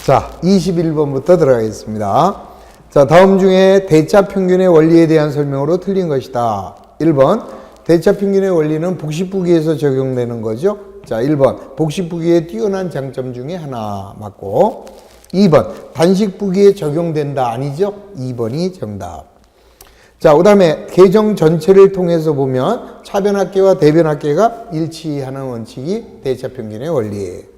자, 21번부터 들어가겠습니다. 자, 다음 중에 대차 평균의 원리에 대한 설명으로 틀린 것이다. 1번, 대차 평균의 원리는 복식부기에서 적용되는 거죠. 자, 1번, 복식부기의 뛰어난 장점 중에 하나 맞고, 2번, 단식부기에 적용된다. 아니죠? 2번이 정답. 자, 그 다음에 계정 전체를 통해서 보면 차변합계와 대변합계가 일치하는 원칙이 대차 평균의 원리예요.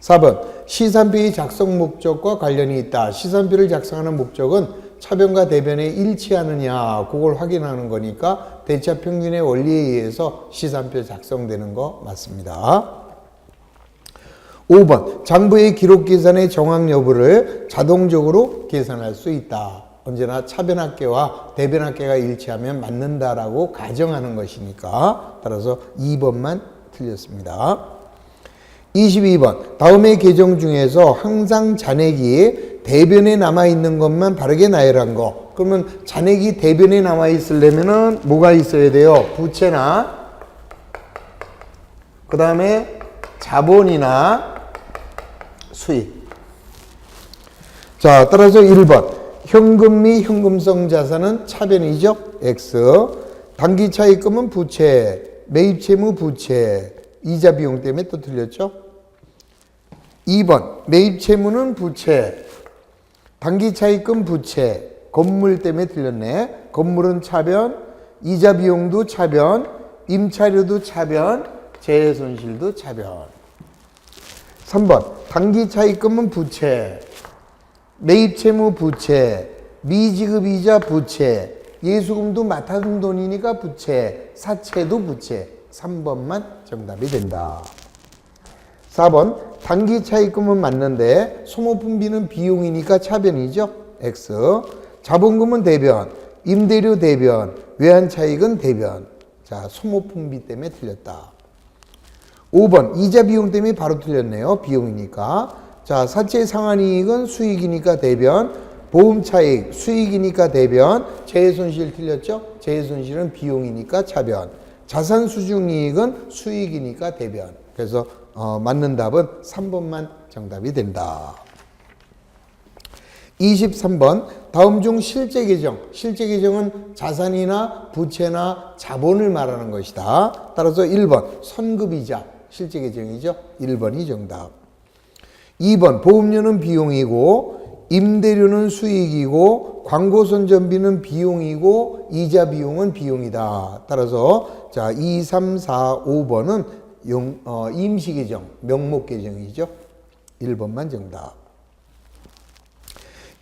4번, 시산표의 작성 목적과 관련이 있다. 시산표를 작성하는 목적은 차변과 대변에 일치하느냐, 그걸 확인하는 거니까 대차 평균의 원리에 의해서 시산표 작성되는 거 맞습니다. 5번, 장부의 기록 계산의 정확 여부를 자동적으로 계산할 수 있다. 언제나 차변합계와 대변합계가 일치하면 맞는다라고 가정하는 것이니까 따라서 2번만 틀렸습니다. 22번, 다음의 계정 중에서 항상 잔액이 대변에 남아있는 것만 바르게 나열한 거. 그러면 잔액이 대변에 남아있으려면 뭐가 있어야 돼요? 부채나 그 다음에 자본이나 수익. 자, 따라서 1번, 현금 및 현금성 자산은 차변이죠. X. 단기 차입금은 부채, 매입 채무 부채, 이자 비용 때문에 또 틀렸죠. 2번, 매입 채무는 부채, 단기 차입금 부채, 건물 때문에 틀렸네. 건물은 차변, 이자 비용도 차변, 임차료도 차변, 재해 손실도 차변. 3번, 단기 차입금은 부채, 매입 채무 부채, 미지급 이자 부채, 예수금도 맡아둔 돈이니까 부채, 사채도 부채. 3번만 정답이 된다. 4번, 단기 차입금은 맞는데 소모품비는 비용이니까 차변이죠. X. 자본금은 대변, 임대료 대변, 외환차익은 대변. 자, 소모품비 때문에 틀렸다. 5번, 이자 비용 때문에 바로 틀렸네요. 비용이니까. 자, 사채 상환이익은 수익이니까 대변, 보험차익 수익이니까 대변, 재해손실 틀렸죠? 재해손실은 비용이니까 차변, 자산수중이익은 수익이니까 대변. 그래서 맞는 답은 3번만 정답이 된다. 23번, 다음 중 실제 계정. 실제 계정은 자산이나 부채나 자본을 말하는 것이다. 따라서 1번, 선급이자 실제 계정이죠. 1번이 정답. 2번, 보험료는 비용이고 임대료는 수익이고 광고선전비는 비용이고 이자 비용은 비용이다. 따라서 자, 2, 3, 4, 5번은 임시계정, 명목계정이죠. 1번만 정답.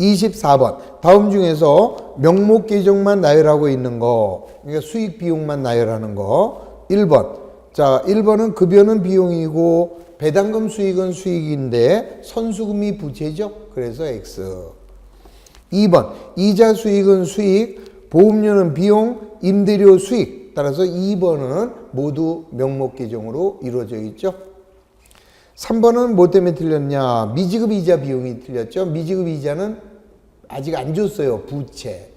24번, 다음 중에서 명목계정만 나열하고 있는 거, 그러니까 수익 비용만 나열하는 거. 1번, 자, 1번은 급여는 비용이고 배당금 수익은 수익인데 선수금이 부채죠. 그래서 X. 2번, 이자 수익은 수익, 보험료는 비용, 임대료 수익. 따라서 2번은 모두 명목계정으로 이루어져 있죠. 3번은 뭐 때문에 틀렸냐? 미지급 이자 비용이 틀렸죠. 미지급 이자는 아직 안 줬어요. 부채.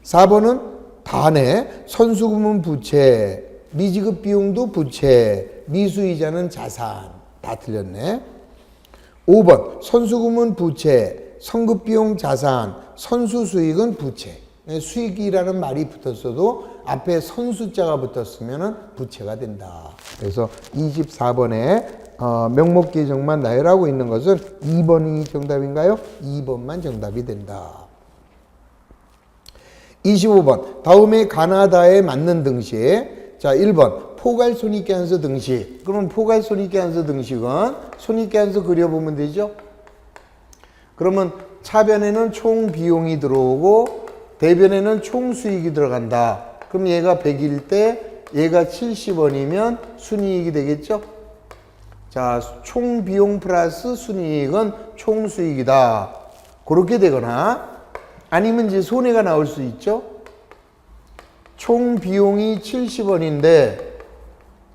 4번은 다네. 선수금은 부채, 미지급 비용도 부채, 미수이자는 자산. 다 틀렸네. 5번, 선수금은 부채, 선급비용 자산, 선수수익은 부채. 수익이라는 말이 붙었어도 앞에 선수자가 붙었으면 부채가 된다. 그래서 24번에 명목계정만 나열하고 있는 것은 2번이 정답인가요? 2번만 정답이 된다. 25번, 다음에 가나다에 맞는 등식. 자, 1번, 포괄손익계산서 등식. 그러면 포괄손익계산서 등식은 손익계산서 그려보면 되죠? 그러면 차변에는 총 비용이 들어오고 대변에는 총 수익이 들어간다. 그럼 얘가 100일 때 얘가 70원이면 순이익이 되겠죠? 자, 총 비용 플러스 순이익은 총 수익이다. 그렇게 되거나 아니면 이제 손해가 나올 수 있죠? 총 비용이 70원인데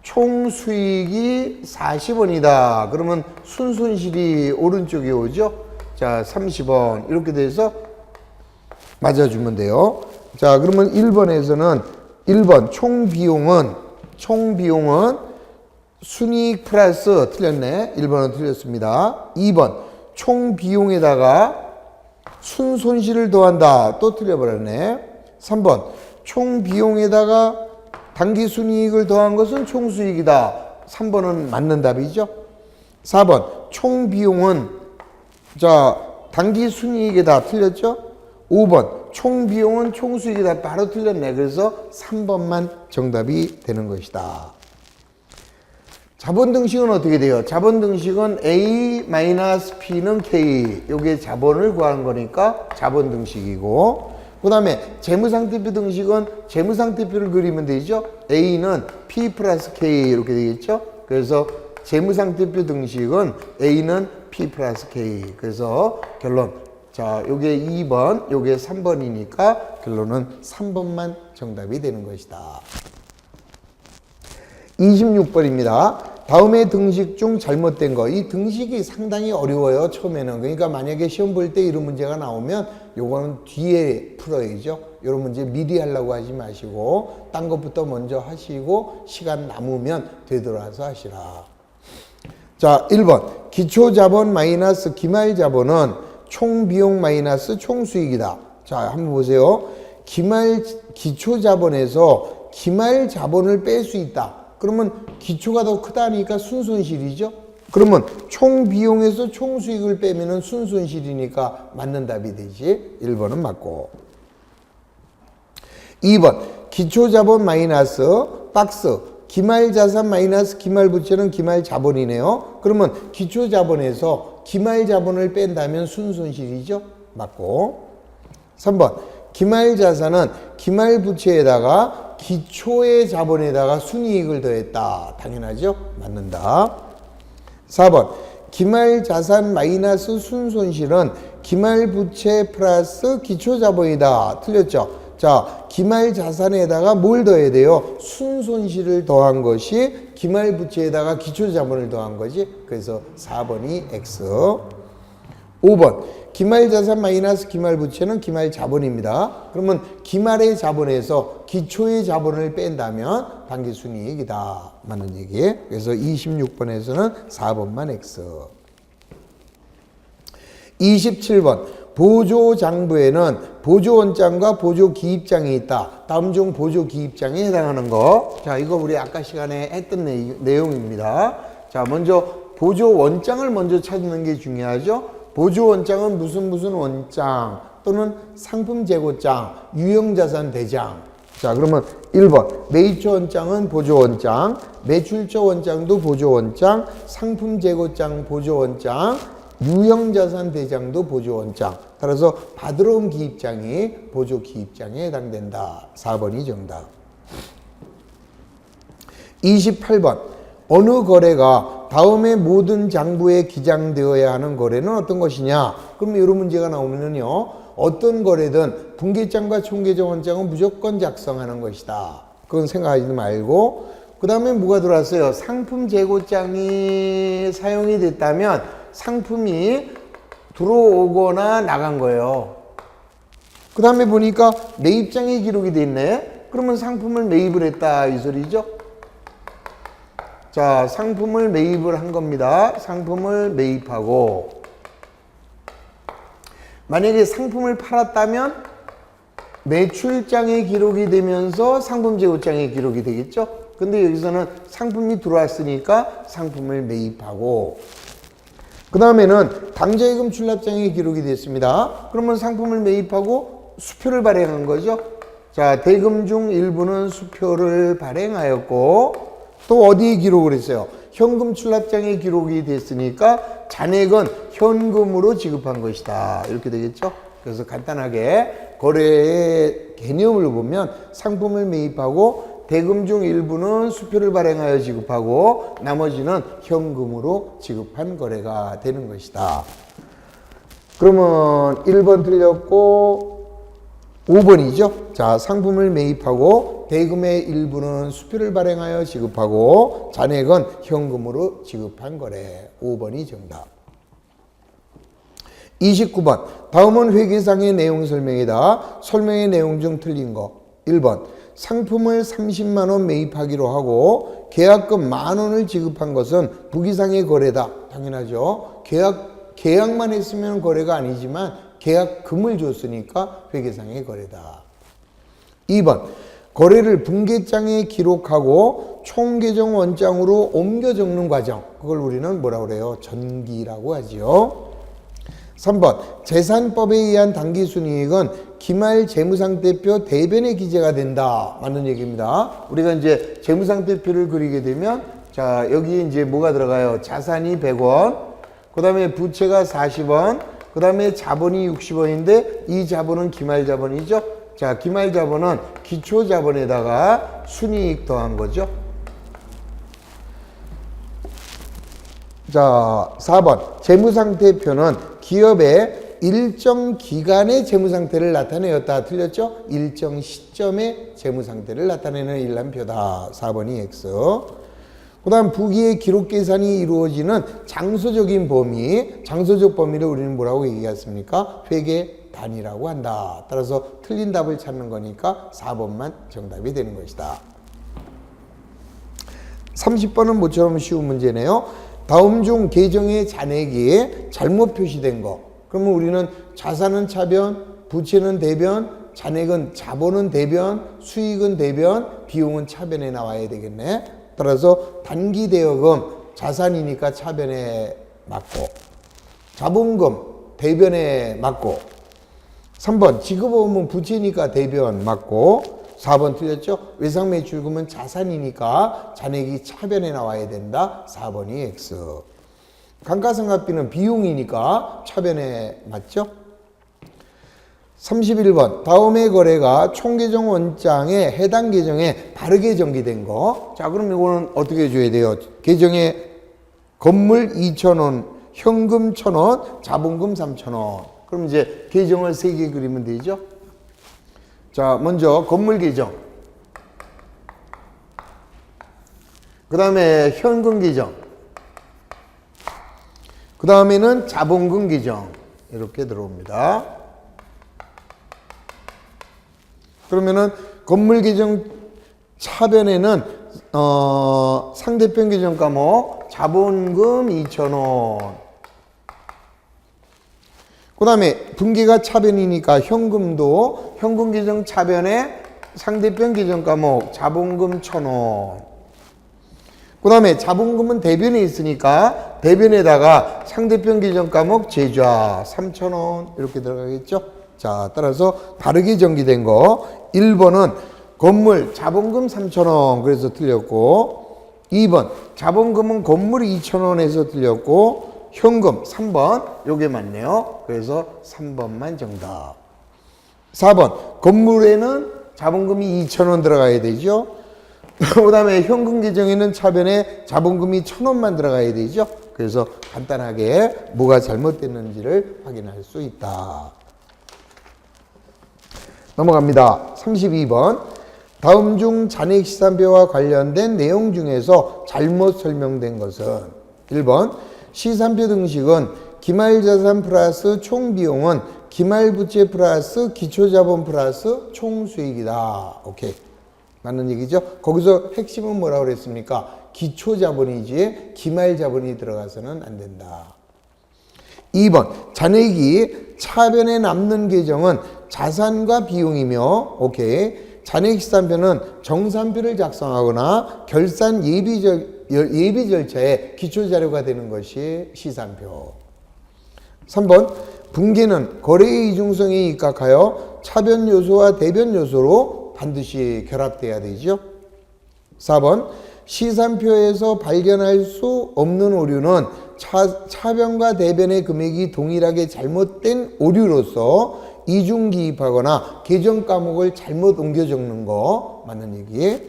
총 수익이 40원이다. 그러면 순손실이 오른쪽에 오죠? 자, 30원. 이렇게 돼서 맞아주면 돼요. 자, 그러면 1번에서는 1번 총 비용은 순이익 플러스 틀렸네. 1번은 틀렸습니다. 2번 총 비용에다가 순손실을 더한다. 또 틀려버렸네. 3번 총 비용에다가 당기 순이익을 더한 것은 총수익이다. 3번은 맞는 답이죠. 4번 총 비용은 당기 순이익이다. 틀렸죠? 5번 총 비용은 총수익이다. 바로 틀렸네. 그래서 3번만 정답이 되는 것이다. 자본 등식은 어떻게 돼요? 자본 등식은 A-P는 K. 요게 자본을 구하는 거니까 자본 등식이고, 그 다음에 재무상태표 등식은 재무상태표를 그리면 되죠? A는 P 플러스 K 이렇게 되겠죠? 그래서 재무상태표 등식은 A는 P 플러스 K. 그래서 결론. 자, 요게 2번, 요게 3번이니까 결론은 3번만 정답이 되는 것이다. 26번입니다. 다음의 등식 중 잘못된 거. 이 등식이 상당히 어려워요, 처음에는. 그러니까 만약에 시험 볼 때 이런 문제가 나오면 요거는 뒤에 풀어야죠. 이런 문제 미리 하려고 하지 마시고 딴 것부터 먼저 하시고 시간 남으면 되돌아서 하시라. 자, 1번. 기초자본 마이너스 기말자본은 총비용 마이너스 총수익이다. 자, 한번 보세요. 기초자본에서 기말자본을 뺄 수 있다. 그러면 기초가 더 크다니까 순손실이죠. 그러면 총비용에서 총수익을 빼면은 순손실이니까 맞는 답이 되지. 1번은 맞고. 2번 기초자본 마이너스 박스 기말자산 마이너스 기말부채는 기말자본이네요. 그러면 기초자본에서 기말자본을 뺀다면 순손실이죠. 맞고. 3번 기말자산은 기말부채에다가 기초의 자본에다가 순이익을 더했다. 당연하죠? 맞는다. 4번 기말자산 마이너스 순손실은 기말부채 플러스 기초자본이다. 틀렸죠? 자, 기말자산에다가 뭘 더해야 돼요? 순손실을 더한 것이 기말부채에다가 기초자본을 더한 거지. 그래서 4번이 X. 5번 기말자산 마이너스 기말부채는 기말자본입니다. 그러면 기말의 자본에서 기초의 자본을 뺀다면 당기순이익이다. 맞는 얘기. 그래서 26번에서는 4번만 X. 27번 보조장부에는 보조원장과 보조기입장이 있다. 다음 중 보조기입장에 해당하는 거. 자, 이거 우리 아까 시간에 했던 내용입니다. 자, 먼저 보조원장을 먼저 찾는 게 중요하죠. 보조원장은 무슨 원장 또는 상품재고장, 유형자산 대장. 자, 그러면 1번 매입처원장은 보조원장, 매출처원장도 보조원장, 상품재고장 보조원장, 유형자산 대장도 보조원장. 따라서 받으러 온 기입장이 보조기입장에 해당된다. 4번이 정답. 28번 어느 거래가 다음의 모든 장부에 기장되어야 하는 거래는 어떤 것이냐? 그럼 이런 문제가 나오면요, 어떤 거래든 분기장과 총계정원장은 무조건 작성하는 것이다. 그건 생각하지 말고, 그 다음에 뭐가 들어왔어요? 상품 재고장이 사용이 됐다면 상품이 들어오거나 나간 거예요. 그 다음에 보니까 매입장이 기록이 돼 있네. 그러면 상품을 매입을 했다 이 소리죠. 자, 상품을 매입을 한 겁니다. 상품을 매입하고, 만약에 상품을 팔았다면 매출장에 기록이 되면서 상품 재고장에 기록이 되겠죠. 근데 여기서는 상품이 들어왔으니까 상품을 매입하고, 그 다음에는 당좌예금 출납장에 기록이 됐습니다. 그러면 상품을 매입하고 수표를 발행한 거죠. 자, 대금 중 일부는 수표를 발행하였고, 또 어디에 기록을 했어요? 현금 출납장에 기록이 됐으니까 잔액은 현금으로 지급한 것이다. 이렇게 되겠죠? 그래서 간단하게 거래의 개념을 보면 상품을 매입하고 대금 중 일부는 수표를 발행하여 지급하고 나머지는 현금으로 지급한 거래가 되는 것이다. 그러면 1번 틀렸고 5번이죠. 자, 상품을 매입하고 대금의 일부는 수표를 발행하여 지급하고 잔액은 현금으로 지급한 거래. 5번이 정답. 29번 다음은 회계상의 내용 설명이다. 설명의 내용 중 틀린 거. 1번 상품을 30만 원 매입하기로 하고 계약금 10,000원을 지급한 것은 부기상의 거래다. 당연하죠. 계약만 했으면 거래가 아니지만 계약금을 줬으니까 회계상의 거래다. 2번 거래를 분계장에 기록하고 총계정 원장으로 옮겨 적는 과정, 그걸 우리는 뭐라고 그래요? 전기라고 하지요. 3번 재산법에 의한 당기순이익은 기말 재무상태표 대변에 기재가 된다. 맞는 얘기입니다. 우리가 이제 재무상태표를 그리게 되면 자 여기 이제 뭐가 들어가요? 자산이 100원, 그 다음에 부채가 40원, 그 다음에 자본이 60원인데 이 자본은 기말 자본이죠. 자 기말 자본은 기초 자본에다가 순이익 더한 거죠. 자 4번 재무상태표는 기업의 일정 기간의 재무상태를 나타내었다. 틀렸죠? 일정 시점의 재무상태를 나타내는 일람표다. 4번이 X. 그 다음 부기의 기록 계산이 이루어지는 장소적인 범위, 장소적 범위를 우리는 뭐라고 얘기했습니까? 회계 단위라고 한다. 따라서 틀린 답을 찾는 거니까 4번만 정답이 되는 것이다. 30번은 모처럼 쉬운 문제네요. 다음 중 계정의 잔액이 잘못 표시된 거. 그러면 우리는 자산은 차변, 부채는 대변, 잔액은 자본은 대변, 수익은 대변, 비용은 차변에 나와야 되겠네. 따라서 단기 대여금 자산이니까 차변에 맞고, 자본금 대변에 맞고, 3번 지급보험은 부채니까 대변 맞고, 4번 틀렸죠? 외상매출금은 자산이니까 잔액이 차변에 나와야 된다. 4번이 X. 감가상각비는 비용이니까 차변에 맞죠? 31번 다음의 거래가 총계정 원장에 해당 계정에 바르게 전기된 거. 자 그럼 이거는 어떻게 해줘야 돼요? 계정에 건물 2,000원, 현금 1,000원, 자본금 3,000원. 그럼 이제 계정을 3개 그리면 되죠? 자 먼저 건물 계정, 그 다음에 현금 계정, 그 다음에는 자본금 계정 이렇게 들어옵니다. 그러면은 건물 계정 차변에는 상대편 계정 과목 자본금 2,000원, 그 다음에 분기가 차변이니까 현금도 현금 계정 차변에 상대편 계정 과목 자본금 1,000원, 그 다음에 자본금은 대변에 있으니까 대변에다가 상대편 계정 과목 제좌 3,000원 이렇게 들어가겠죠. 자 따라서 다르게 전기된 거 1번은 건물 자본금 3,000원 그래서 틀렸고, 2번 자본금은 건물 2,000원에서 틀렸고, 현금 3번 요게 맞네요. 그래서 3번만 정답. 4번 건물에는 자본금이 2,000원 들어가야 되죠. 그 다음에 현금 계정에는 차변에 자본금이 1,000원만 들어가야 되죠. 그래서 간단하게 뭐가 잘못됐는지를 확인할 수 있다. 넘어갑니다. 32번 다음 중 잔액시산표와 관련된 내용 중에서 잘못 설명된 것은 1번 시산표 등식은 기말자산 플러스 총비용은 기말부채 플러스 기초자본 플러스 총수익이다. 오케이. 맞는 얘기죠? 거기서 핵심은 뭐라고 그랬습니까? 기초자본이지 기말자본이 들어가서는 안 된다. 2번 잔액이 차변에 남는 계정은 자산과 비용이며, 오케이. 잔액시산표는 정산표를 작성하거나 결산 예비 절차의 기초자료가 되는 것이 시산표. 3번 분계는 거래의 이중성에 입각하여 차변 요소와 대변 요소로 반드시 결합돼야 되죠. 4번 시산표에서 발견할 수 없는 오류는 차변과 대변의 금액이 동일하게 잘못된 오류로서 이중 기입하거나 계정 과목을 잘못 옮겨 적는 거 맞는 얘기.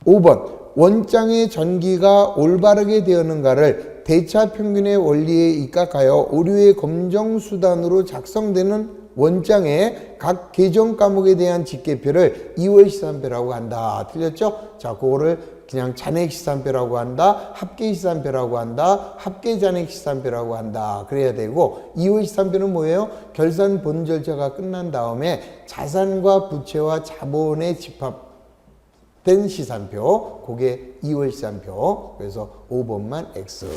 5번 원장의 전기가 올바르게 되었는가를 대차 평균의 원리에 입각하여 오류의 검정 수단으로 작성되는 원장의 각 계정 과목에 대한 집계표를 2월 시산표라고 한다. 틀렸죠? 자, 그거를 그냥 잔액 시산표라고 한다, 합계 시산표라고 한다, 합계 잔액 시산표라고 한다. 그래야 되고 2월 시산표는 뭐예요? 결산 본 절차가 끝난 다음에 자산과 부채와 자본의 집합된 시산표, 그게 2월 시산표. 그래서 5번만 X.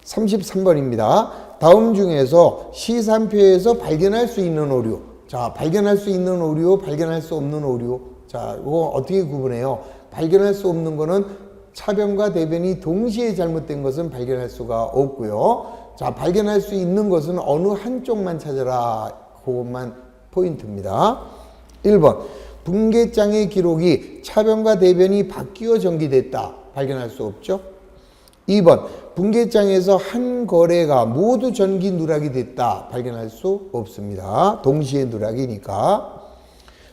33번입니다. 다음 중에서 시산표에서 발견할 수 있는 오류. 자, 발견할 수 있는 오류, 발견할 수 없는 오류. 자, 이거 어떻게 구분해요? 발견할 수 없는 거는 차변과 대변이 동시에 잘못된 것은 발견할 수가 없고요. 자, 발견할 수 있는 것은 어느 한쪽만 찾아라. 그것만 포인트입니다. 1번. 분계장의 기록이 차변과 대변이 바뀌어 전기됐다. 발견할 수 없죠. 2번. 분계장에서 한 거래가 모두 전기 누락이 됐다. 발견할 수 없습니다. 동시에 누락이니까.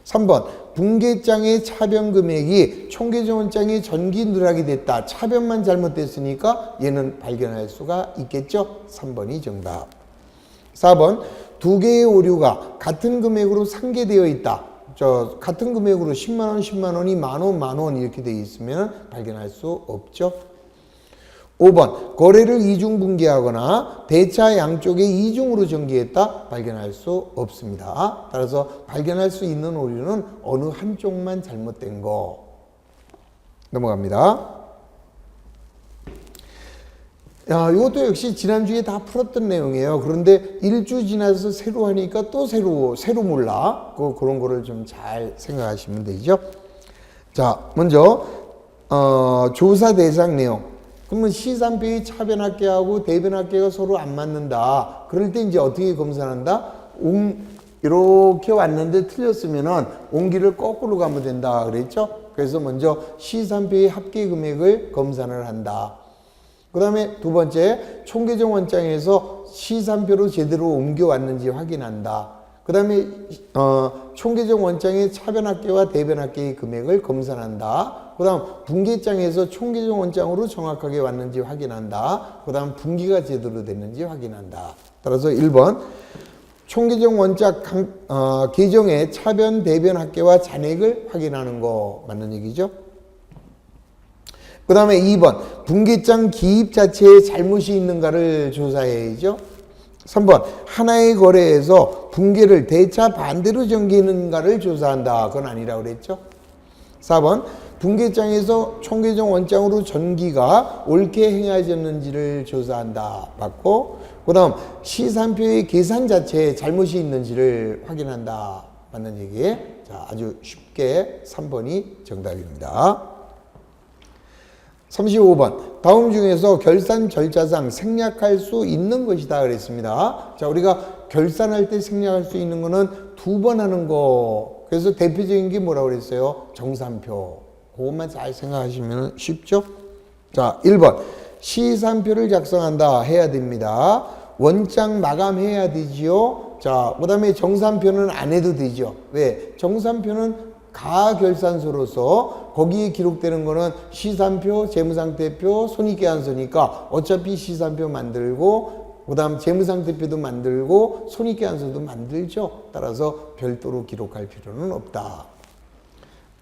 3번. 분계장의 차변 금액이 총계정원장의 전기 누락이 됐다. 차변만 잘못됐으니까 얘는 발견할 수가 있겠죠. 3번이 정답. 4번. 두 개의 오류가 같은 금액으로 상계되어 있다. 같은 금액으로 10만원, 10만원이 만원, 만원 이렇게 되어 있으면 발견할 수 없죠. 5번. 거래를 이중분기하거나 대차 양쪽에 이중으로 전기했다. 발견할 수 없습니다. 따라서 발견할 수 있는 오류는 어느 한쪽만 잘못된 거. 넘어갑니다. 이것도 역시 지난주에 다 풀었던 내용이에요. 그런데 일주 지나서 새로 하니까 또 새로 몰라. 그런 거를 좀 잘 생각하시면 되죠. 자, 먼저 조사 대상 내용. 그러면 시산표의 차변합계하고 대변합계가 서로 안 맞는다. 그럴 때 이제 어떻게 검사한다? 이렇게 왔는데 틀렸으면은 옹기를 거꾸로 가면 된다. 그랬죠? 그래서 먼저 시산표의 합계 금액을 검산을 한다. 그 다음에 두 번째, 총계정 원장에서 시산표로 제대로 옮겨왔는지 확인한다. 그 다음에 총계정 원장의 차변합계와 대변합계의 금액을 검산한다. 그 다음 분계장에서 총계정 원장으로 정확하게 왔는지 확인한다. 그 다음 분기가 제대로 됐는지 확인한다. 따라서 1번 총계정 원장 계정의 차변 대변 합계와 잔액을 확인하는 거 맞는 얘기죠. 그 다음에 2번 분계장 기입 자체에 잘못이 있는가를 조사해야죠. 3번 하나의 거래에서 분계를 대차 반대로 전개했는가를 조사한다. 그건 아니라고 그랬죠. 4번 분계장에서 총계정 원장으로 전기가 옳게 행해졌는지를 조사한다. 맞고, 그 다음 시산표의 계산 자체에 잘못이 있는지를 확인한다. 맞는 얘기. 자, 아주 쉽게 3번이 정답입니다. 35번 다음 중에서 결산 절차상 생략할 수 있는 것이다 그랬습니다. 자, 우리가 결산할 때 생략할 수 있는 거는 두 번 하는 거. 그래서 대표적인 게 뭐라고 그랬어요? 정산표. 그것만 잘 생각하시면 쉽죠? 자, 1번 시산표를 작성한다 해야 됩니다. 원장 마감해야 되지요. 자, 그 다음에 정산표는 안 해도 되죠. 왜? 정산표는 가결산서로서 거기에 기록되는 거는 시산표, 재무상태표, 손익계산서니까 어차피 시산표 만들고 그 다음 재무상태표도 만들고 손익계산서도 만들죠. 따라서 별도로 기록할 필요는 없다.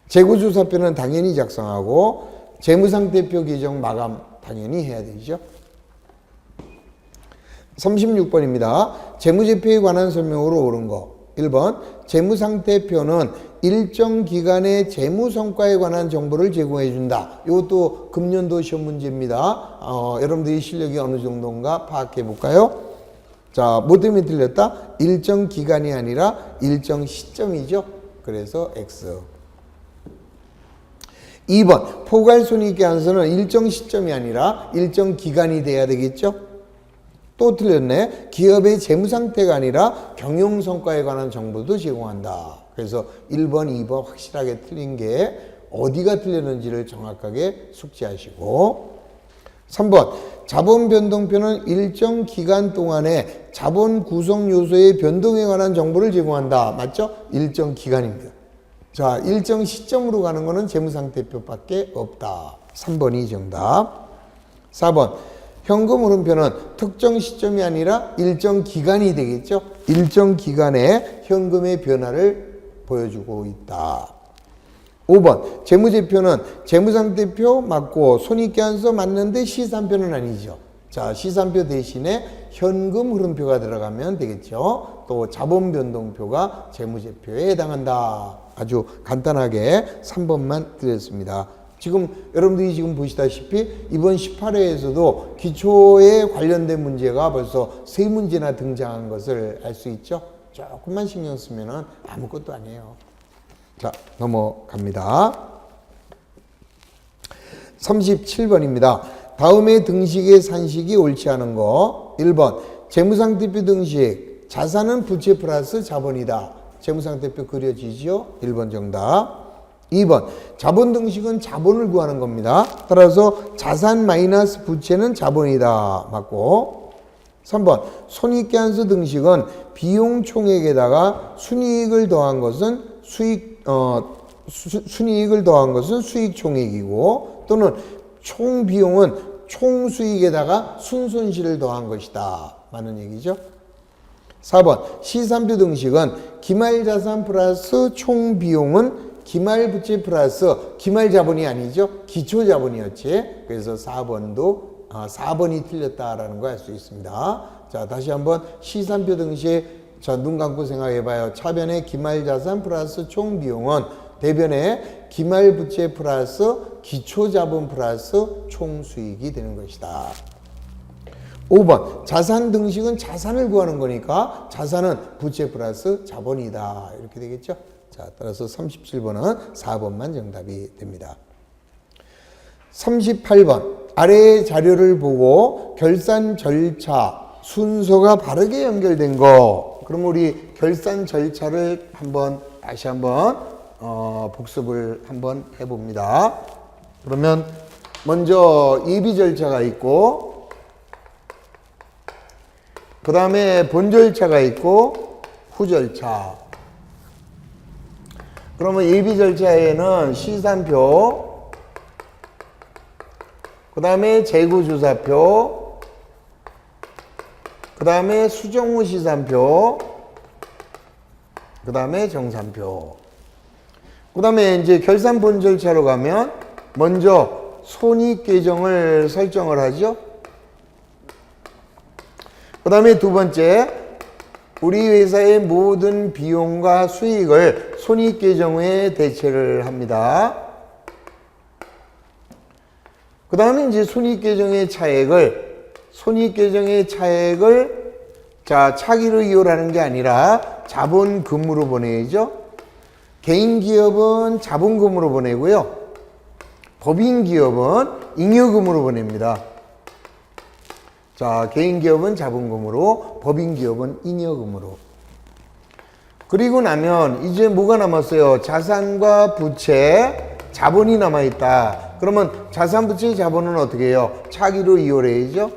재고조사표는 당연히 작성하고 재무상태표 계정 마감 당연히 해야 되죠. 36번입니다. 재무제표에 관한 설명으로 옳은 거. 1번 재무상태표는 일정 기간의 재무성과에 관한 정보를 제공해 준다. 이것도 금년도 시험 문제입니다. 여러분들이 실력이 어느 정도인가 파악해 볼까요? 자, 뭐 때문에 틀렸다? 일정 기간이 아니라 일정 시점이죠. 그래서 X. 2번 포괄손익계산서는 일정 시점이 아니라 일정 기간이 돼야 되겠죠. 또 틀렸네. 기업의 재무상태가 아니라 경영성과에 관한 정보도 제공한다. 그래서 1번, 2번 확실하게 틀린 게 어디가 틀렸는지를 정확하게 숙지하시고 3번 자본 변동표는 일정 기간 동안에 자본 구성 요소의 변동에 관한 정보를 제공한다. 맞죠? 일정 기간입니다. 자, 일정 시점으로 가는 거는 재무상태표밖에 없다. 3번이 정답. 4번 현금 흐름표는 특정 시점이 아니라 일정 기간이 되겠죠. 일정 기간에 현금의 변화를 보여주고 있다. 5번 재무제표는 재무상태표 맞고 손익계산서 맞는데 시산표는 아니죠. 자, 시산표 대신에 현금 흐름표가 들어가면 되겠죠. 또 자본변동표가 재무제표에 해당한다. 아주 간단하게 3번만 드렸습니다. 지금 여러분들이 지금 보시다시피 이번 18회에서도 기초에 관련된 문제가 벌써 3문제나 등장한 것을 알 수 있죠. 조금만 신경 쓰면 아무것도 아니에요. 자, 넘어갑니다. 37번입니다. 다음에 등식의 산식이 옳지 않은 거. 1번 재무상태표 등식 자산은 부채 플러스 자본이다. 재무상태표 그려지죠? 1번 정답. 2번 자본 등식은 자본을 구하는 겁니다. 따라서 자산 마이너스 부채는 자본이다. 맞고. 3번 손익계산서 등식은 비용 총액에다가 순이익을 더한 것은 순이익을 더한 것은 수익 총액이고 또는 총 비용은 총 수익에다가 순손실을 더한 것이다. 맞는 얘기죠. 4번 시산표 등식은 기말자산 플러스 총 비용은 기말부채 플러스 기말자본이 아니죠. 기초자본이었지. 그래서 4번이 틀렸다라는 거 알 수 있습니다. 자, 다시 한번 시산표 등식 자, 눈 감고 생각해봐요. 차변의 기말자산 플러스 총 비용은 대변의 기말부채 플러스 기초자본 플러스 총수익이 되는 것이다. 5번 자산 등식은 자산을 구하는 거니까 자산은 부채 플러스 자본이다. 이렇게 되겠죠. 자, 따라서 37번은 4번만 정답이 됩니다. 38번 아래의 자료를 보고 결산 절차 순서가 바르게 연결된 거. 그럼 우리 결산 절차를 다시 한번 복습을 한번 해봅니다. 그러면 먼저 예비 절차가 있고 그 다음에 본 절차가 있고 후 절차. 그러면 예비 절차에는 시산표, 그 다음에 재고조사표, 그 다음에 수정 후 시산표, 그 다음에 정산표. 그 다음에 이제 결산 본 절차로 가면 먼저 손익계정을 설정을 하죠. 그 다음에 두 번째, 우리 회사의 모든 비용과 수익을 손익계정에 대체를 합니다. 그 다음에 이제 손익계정의 차액을 자, 차기로 이율하는 게 아니라 자본금으로 보내죠. 개인기업은 자본금으로 보내고요. 법인기업은 잉여금으로 보냅니다. 자, 개인기업은 자본금으로, 법인기업은 잉여금으로. 그리고 나면 이제 뭐가 남았어요? 자산과 부채, 자본이 남아있다. 그러면 자산, 부채, 자본은 어떻게 해요? 차기로 이율해야죠.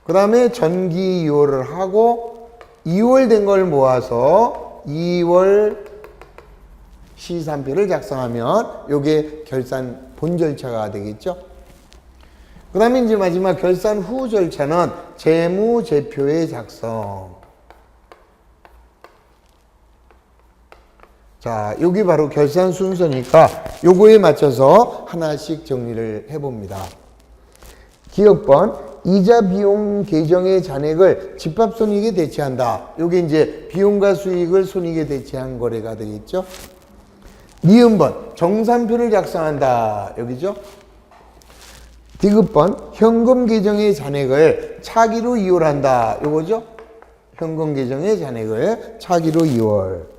그 다음에 전기 이율을 하고 이월된 걸 모아서 2월 시산표를 작성하면 이게 결산 본 절차가 되겠죠. 그 다음에 이제 마지막 결산 후 절차는 재무제표의 작성. 자, 여기 바로 결산 순서니까 요거에 맞춰서 하나씩 정리를 해봅니다. 기업번 이자 비용 계정의 잔액을 집합손익에 대체한다. 요게 이제 비용과 수익을 손익에 대체한 거래가 되겠죠. 니은번 정산표를 작성한다. 여기죠. 디귿번 현금 계정의 잔액을 차기로 이율한다. 요거죠. 현금 계정의 잔액을 차기로 이율.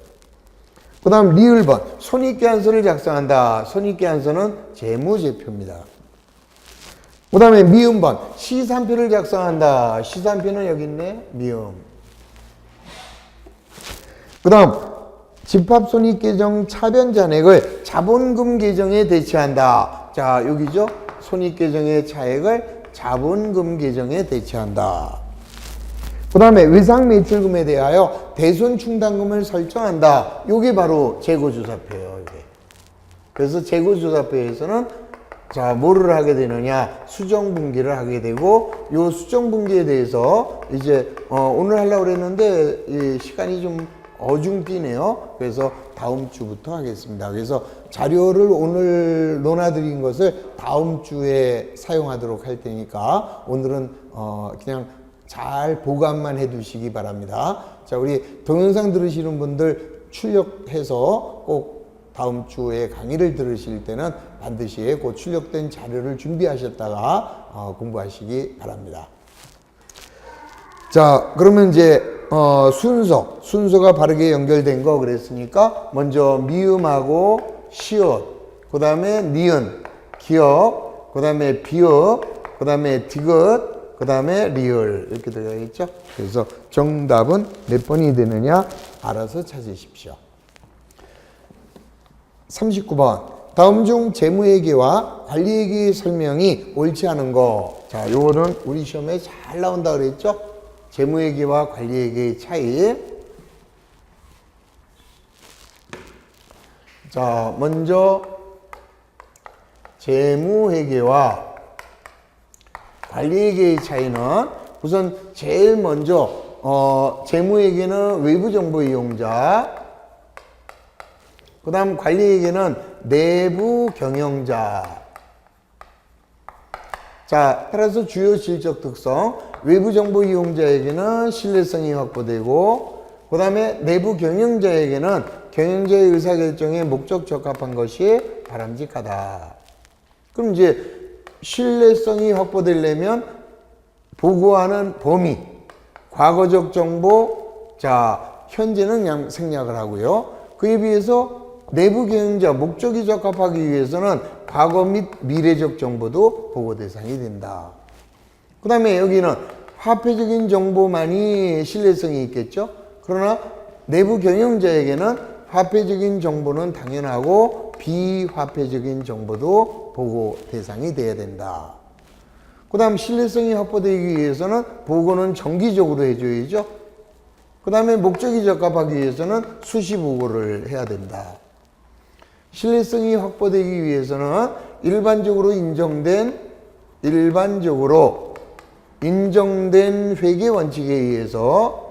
그 다음 리을번 손익계산서를 작성한다. 손익계산서는 재무제표입니다. 그 다음에 미음번 시산표를 작성한다. 시산표는 여기 있네. 미음. 그 다음 집합손익계정 차변 잔액을 자본금 계정에 대체한다. 자, 여기죠. 손익계정의 차액을 자본금 계정에 대체한다. 그 다음에 외상매출금에 대하여 대손충당금을 설정한다. 이게 바로 재고조사표예요. 이게. 그래서 재고조사표에서는 자, 뭐를 하게 되느냐? 수정분기를 하게 되고, 요 수정분기에 대해서 이제 오늘 하려고 그랬는데 이 시간이 좀 어중뛰네요. 그래서 다음 주부터 하겠습니다. 그래서 자료를 오늘 논하드린 것을 다음 주에 사용하도록 할 테니까 오늘은 그냥 잘 보관만 해 두시기 바랍니다. 자, 우리 동영상 들으시는 분들 출력해서 꼭 다음 주에 강의를 들으실 때는 반드시 그 출력된 자료를 준비하셨다가 공부하시기 바랍니다. 자, 그러면 이제 순서가 바르게 연결된 거 그랬으니까 먼저 미음하고 시옷, 그 다음에 니은, 기역, 그 다음에 비읍, 그 다음에 디귿, 그 다음에 리을 이렇게 들어가겠죠. 그래서 정답은 몇 번이 되느냐 알아서 찾으십시오. 39번. 다음 중 재무회계와 관리회계의 설명이 옳지 않은 거. 자, 요거는 우리 시험에 잘 나온다 그랬죠? 재무회계와 관리회계의 차이. 자, 먼저 재무회계와 관리회계의 차이는 우선 제일 먼저 재무회계는 외부정보 이용자, 그 다음 관리회계는 내부 경영자. 자, 따라서 주요 실적 특성, 외부 정보 이용자에게는 신뢰성이 확보되고, 그 다음에 내부 경영자에게는 경영자의 의사결정에 목적 적합한 것이 바람직하다. 그럼 이제 신뢰성이 확보되려면 보고하는 범위, 과거적 정보, 자, 현재는 그냥 생략을 하고요. 그에 비해서 내부 경영자 목적이 적합하기 위해서는 과거 및 미래적 정보도 보고 대상이 된다. 그 다음에 여기는 화폐적인 정보만이 신뢰성이 있겠죠. 그러나 내부 경영자에게는 화폐적인 정보는 당연하고 비화폐적인 정보도 보고 대상이 돼야 된다. 그 다음 신뢰성이 확보되기 위해서는 보고는 정기적으로 해줘야죠. 그 다음에 목적이 적합하기 위해서는 수시 보고를 해야 된다. 신뢰성이 확보되기 위해서는 일반적으로 인정된 회계 원칙에 의해서,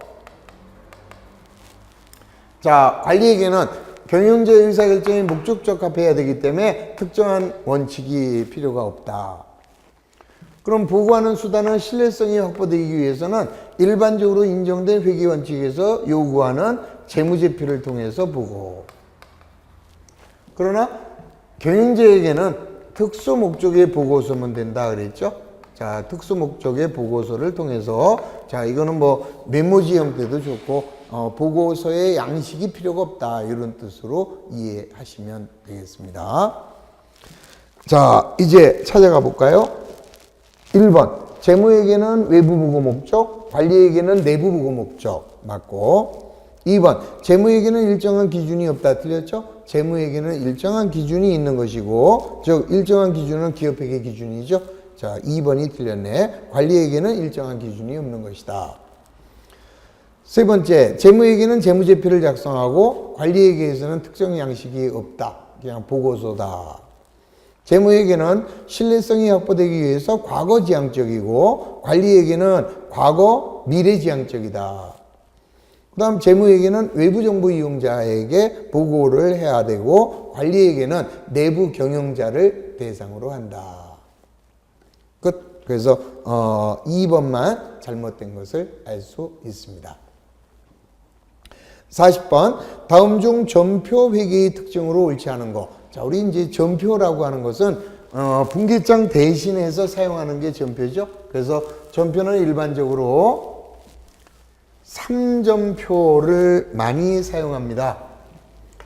자, 관리에게는 경영자의 의사결정에 목적 적합해야 되기 때문에 특정한 원칙이 필요가 없다. 그럼 보고하는 수단은 신뢰성이 확보되기 위해서는 일반적으로 인정된 회계 원칙에서 요구하는 재무제표를 통해서 보고, 그러나 경영자에게는 특수 목적의 보고서면 된다 그랬죠. 자, 특수 목적의 보고서를 통해서, 자, 이거는 뭐 메모지 형태도 좋고 보고서의 양식이 필요가 없다 이런 뜻으로 이해하시면 되겠습니다. 자, 이제 찾아가 볼까요? 1번 재무회계는 외부 보고 목적, 관리회계는 내부 보고 목적 맞고, 2번 재무회계는 일정한 기준이 없다 틀렸죠? 재무회계는 일정한 기준이 있는 것이고, 즉 일정한 기준은 기업회계 기준이죠. 자, 2번이 틀렸네. 관리회계는 일정한 기준이 없는 것이다. 세 번째, 재무회계는 재무제표를 작성하고 관리회계에서는 특정 양식이 없다. 그냥 보고서다. 재무회계는 신뢰성이 확보되기 위해서 과거지향적이고 관리회계는 과거 미래지향적이다. 그 다음 재무회계는 외부정보 이용자에게 보고를 해야 되고 관리회계는 내부 경영자를 대상으로 한다. 끝. 그래서 2번만 잘못된 것을 알 수 있습니다. 40번 다음 중 전표 회계의 특징으로 옳지 않은 거. 자, 우리 이제 전표라고 하는 것은 분기장 대신해서 사용하는 게 전표죠. 그래서 전표는 일반적으로 3점표를 많이 사용합니다.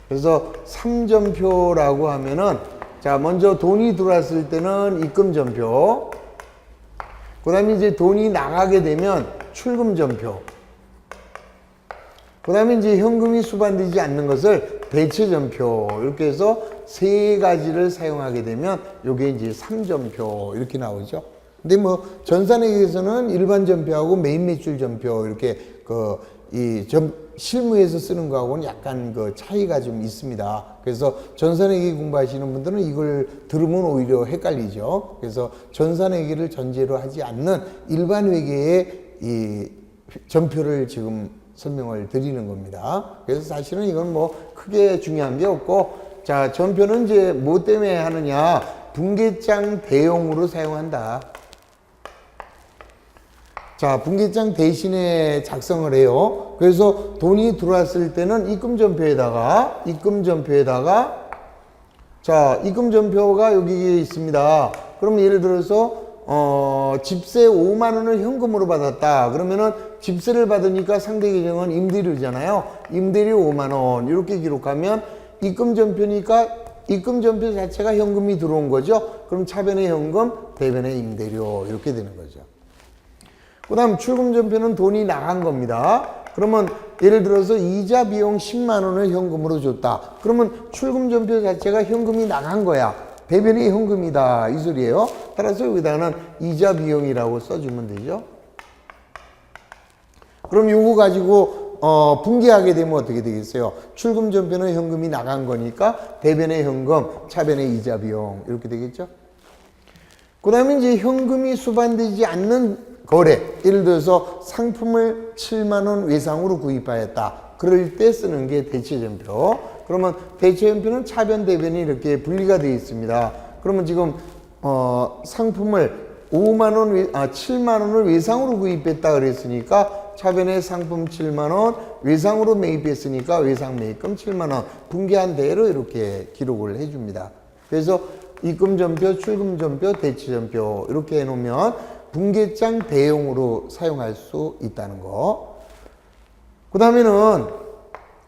그래서 3점표라고 하면은, 자, 먼저 돈이 들어왔을 때는 입금전표, 그 다음에 이제 돈이 나가게 되면 출금전표, 그 다음에 이제 현금이 수반되지 않는 것을 대체전표, 이렇게 해서 세 가지를 사용하게 되면 요게 이제 3점표 이렇게 나오죠. 근데 뭐 전산회계에서는 일반 전표하고 메인 매출 전표 이렇게 실무에서 쓰는 거하고는 약간 그 차이가 좀 있습니다. 그래서 전산회계 공부하시는 분들은 이걸 들으면 오히려 헷갈리죠. 그래서 전산회계를 전제로 하지 않는 일반 회계의 이 전표를 지금 설명을 드리는 겁니다. 그래서 사실은 이건 뭐 크게 중요한 게 없고, 자, 전표는 이제 뭐 때문에 하느냐, 분기장 대용으로 사용한다. 자, 분기장 대신에 작성을 해요. 그래서 돈이 들어왔을 때는 입금전표에다가 자, 입금전표가 여기 있습니다. 그럼 예를 들어서 집세 5만 원을 현금으로 받았다. 그러면은 집세를 받으니까 상대 계정은 임대료잖아요. 임대료 5만 원 이렇게 기록하면 입금전표니까 입금전표 자체가 현금이 들어온 거죠. 그럼 차변의 현금, 대변의 임대료 이렇게 되는 거죠. 그 다음 출금전표는 돈이 나간 겁니다. 그러면 예를 들어서 이자 비용 10만 원을 현금으로 줬다. 그러면 출금전표 자체가 현금이 나간 거야. 대변이 현금이다 이 소리예요. 따라서 여기다는 이자 비용이라고 써주면 되죠. 그럼 요거 가지고 분개하게 되면 어떻게 되겠어요? 출금전표는 현금이 나간 거니까 대변의 현금, 차변의 이자 비용 이렇게 되겠죠. 그 다음에 이제 현금이 수반되지 않는 거래, 예를 들어서 상품을 7만 원 외상으로 구입하였다. 그럴 때 쓰는 게 대체전표. 그러면 대체전표는 차변, 대변이 이렇게 분리가 되어 있습니다. 그러면 지금 상품을 7만 원을 외상으로 구입했다 그랬으니까 차변에 상품 7만 원, 외상으로 매입했으니까 외상 매입금 7만 원 분개한 대로 이렇게 기록을 해줍니다. 그래서 입금전표, 출금전표, 대체전표 이렇게 해놓으면 분계장 대용으로 사용할 수 있다는 거. 그 다음에는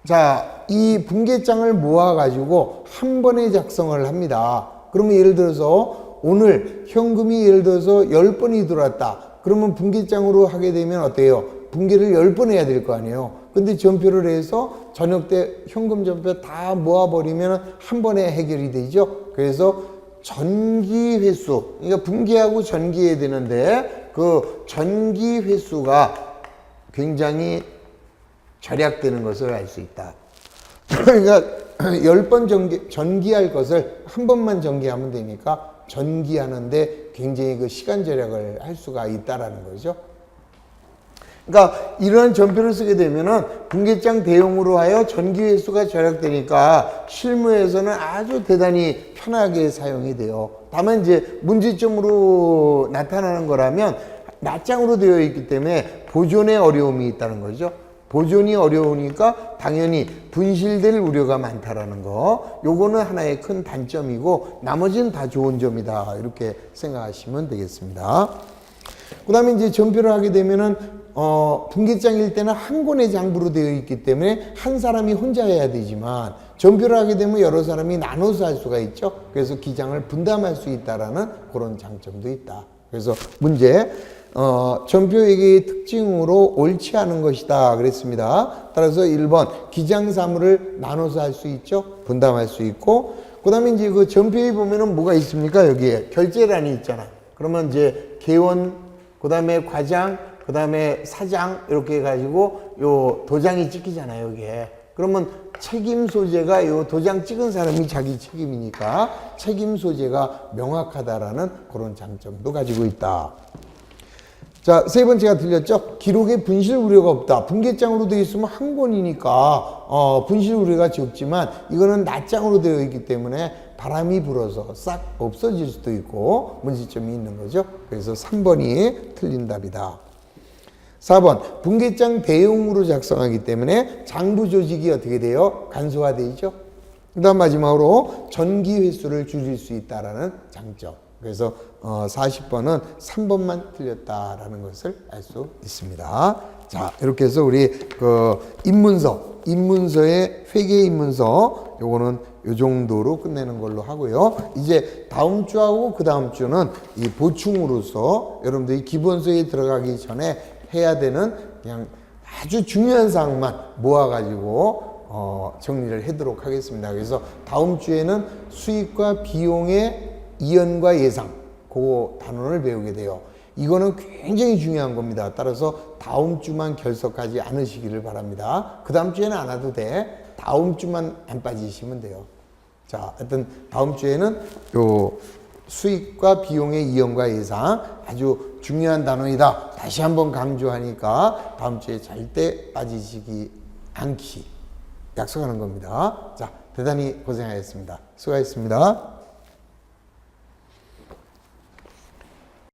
자, 이 분계장을 모아가지고 한 번에 작성을 합니다. 그러면 예를 들어서 오늘 현금이 예를 들어서 10번이 들어왔다. 그러면 분계장으로 하게 되면 어때요? 분계를 10번 해야 될 거 아니에요. 근데 전표를 해서 저녁 때 현금 전표 다 모아버리면 한 번에 해결이 되죠. 그래서 전기 횟수, 그러니까 분기하고 전기해야 되는데 그 전기 횟수가 굉장히 절약되는 것을 알 수 있다. 그러니까 10번 전기할 것을 한 번만 전기하면 되니까 전기하는데 굉장히 그 시간 절약을 할 수가 있다라는 거죠. 그러니까 이러한 전표를 쓰게 되면은 분계장 대용으로 하여 전기 횟수가 절약되니까 실무에서는 아주 대단히 편하게 사용이 돼요. 다만 이제 문제점으로 나타나는 거라면 낱장으로 되어 있기 때문에 보존에 어려움이 있다는 거죠. 보존이 어려우니까 당연히 분실될 우려가 많다라는 거. 요거는 하나의 큰 단점이고 나머지는 다 좋은 점이다. 이렇게 생각하시면 되겠습니다. 그 다음에 이제 전표를 하게 되면은 분계장일 때는 한 권의 장부로 되어 있기 때문에 한 사람이 혼자 해야 되지만 전표를 하게 되면 여러 사람이 나눠서 할 수가 있죠. 그래서 기장을 분담할 수 있다라는 그런 장점도 있다. 그래서 문제, 전표회계의 특징으로 옳지 않은 것이다 그랬습니다. 따라서 1번 기장 사무를 나눠서 할 수 있죠. 분담할 수 있고, 그 다음에 이제 그 전표에 보면은 뭐가 있습니까? 여기에 결제란이 있잖아. 그러면 이제 개원, 그 다음에 과장, 그 다음에 사장 이렇게 해가지고 요 도장이 찍히잖아요, 여기에. 그러면 책임 소재가 요 도장 찍은 사람이 자기 책임이니까 책임 소재가 명확하다라는 그런 장점도 가지고 있다. 자, 세 번째가 들렸죠? 기록에 분실 우려가 없다. 분계장으로 되어 있으면 한 권이니까 분실 우려가 적지만 이거는 낱장으로 되어 있기 때문에 바람이 불어서 싹 없어질 수도 있고 문제점이 있는 거죠. 그래서 3번이 틀린 답이다. 4번 분계장 대용으로 작성하기 때문에 장부 조직이 어떻게 돼요? 간소화되죠. 그 다음 마지막으로 전기 횟수를 줄일 수 있다는 장점. 그래서 40번은 3번만 틀렸다라는 것을 알 수 있습니다. 자, 이렇게 해서 우리 그 입문서의 회계 입문서 요거는 요 정도로 끝내는 걸로 하고요. 이제 다음 주하고 그 다음 주는 이 보충으로서 여러분들이 기본서에 들어가기 전에 해야 되는 그냥 아주 중요한 사항만 모아가지고 정리를 하도록 하겠습니다. 그래서 다음 주에는 수익과 비용의 이연과 예상, 그 단원을 배우게 돼요. 이거는 굉장히 중요한 겁니다. 따라서 다음 주만 결석하지 않으시기를 바랍니다. 그 다음 주에는 안 와도 돼. 다음 주만 안 빠지시면 돼요. 자, 하여튼 다음 주에는 요 수익과 비용의 이연과 예상 아주 중요한 단원이다. 다시 한번 강조하니까 다음 주에 절대 빠지시기 않기 약속하는 겁니다. 자, 대단히 고생하셨습니다. 수고하셨습니다.